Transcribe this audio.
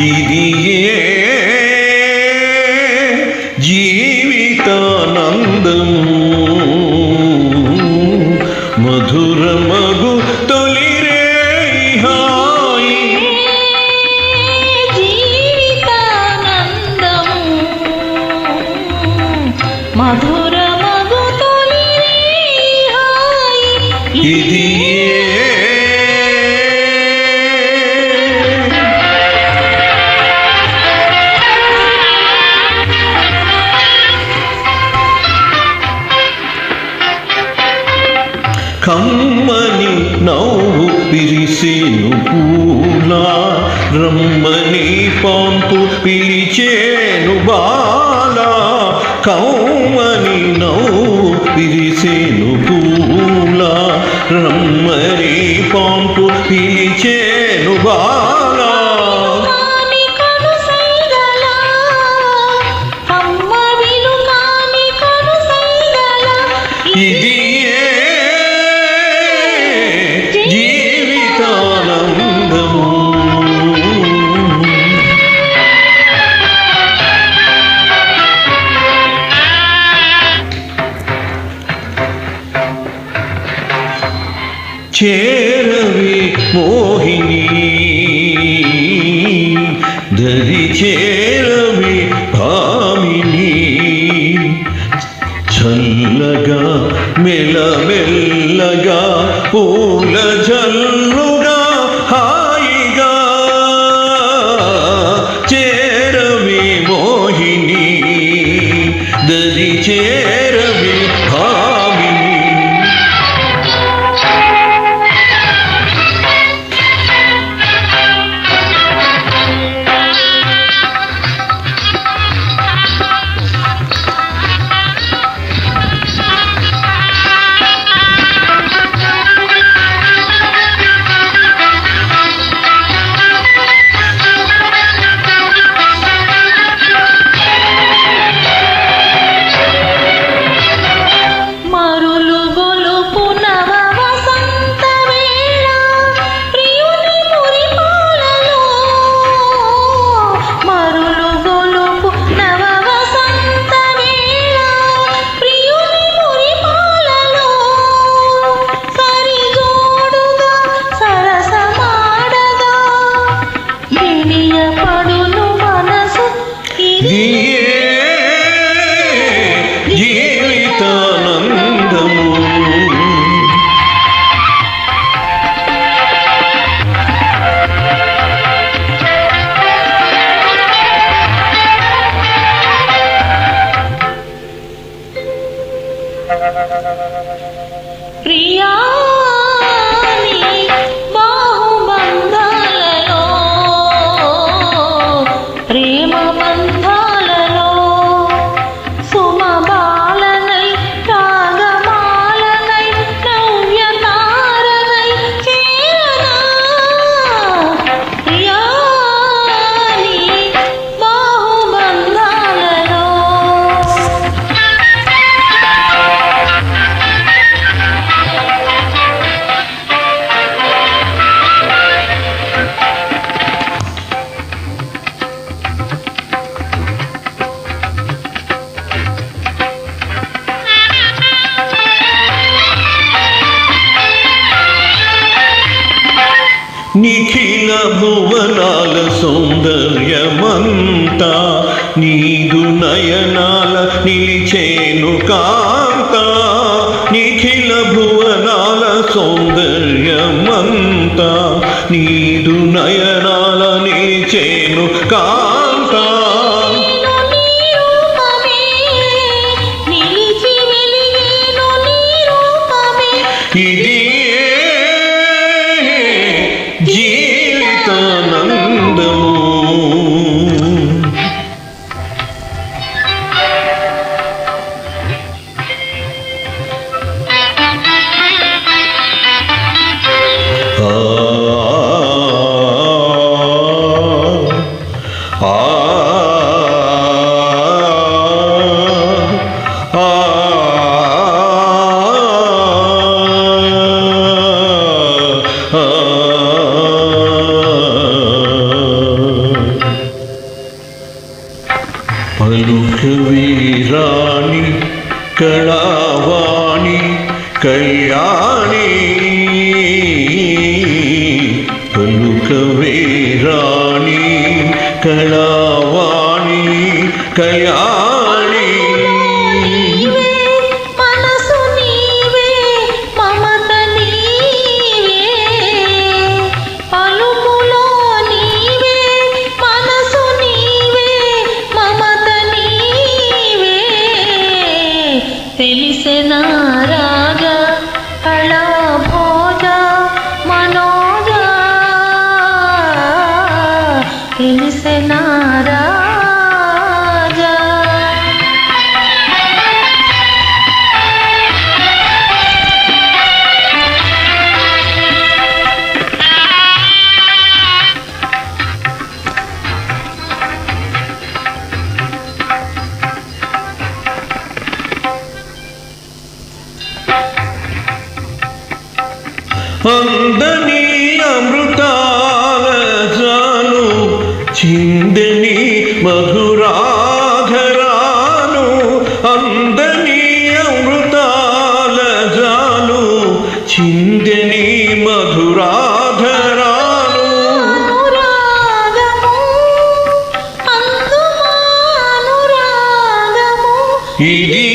ఇది జీవితానందం మధురమగు తొలి హాయి జీవితానందం మధురమగు తొలి హాయి ఇది కమ్మని నవ్వు పిలిసేను పూలా రమ్మని పాంపు పిలిచేను బాలా కమ్మని నవ్వు పిలిసేను పూలా రమ్మని పాంపు పిలిచేను బాలా ఇది జీవితానందము చేరవి మోహిని దరి చేరవి భామిని చల్లగా మెల్లమెల్లగా పూల జల్లుగా హాయిగా చేరవి మోహిని దరి చేరవి భామిని జీవితానందము ప్రియా బాహుబంధాలలో ప్రేమ బంధాలలో సుమబాలనై రాగమాలనై నవ్య తారనై చేరనా ప్రియా బాహుబంధాలలో నిఖిల భువనాల సౌందర్యమంతా నీదు నయనాల నిలిచేను కాంత నిఖిల భువనాల సౌందర్యమంతా నీదు నయనాల నిలిచేను కాంత ఇది జీవితానందము ఆ రాణి కళావాణి కళ్యాణి పలుకవే రాణి కళావాణి కళ్యాణి నీవే మనసు నీవే మమత నీవే పలుకులో నీవే మనసు నీవే మమత నీవే తెలిసిన రాజా కళా భోజ మనోజ తెలిసిన రాజా అందని అమృతాల జాను చిందని మధురాధరాను అందని అమృతాల జాను చిందని మధురాధరాను అనురాగము అందుమానురాగము ఇది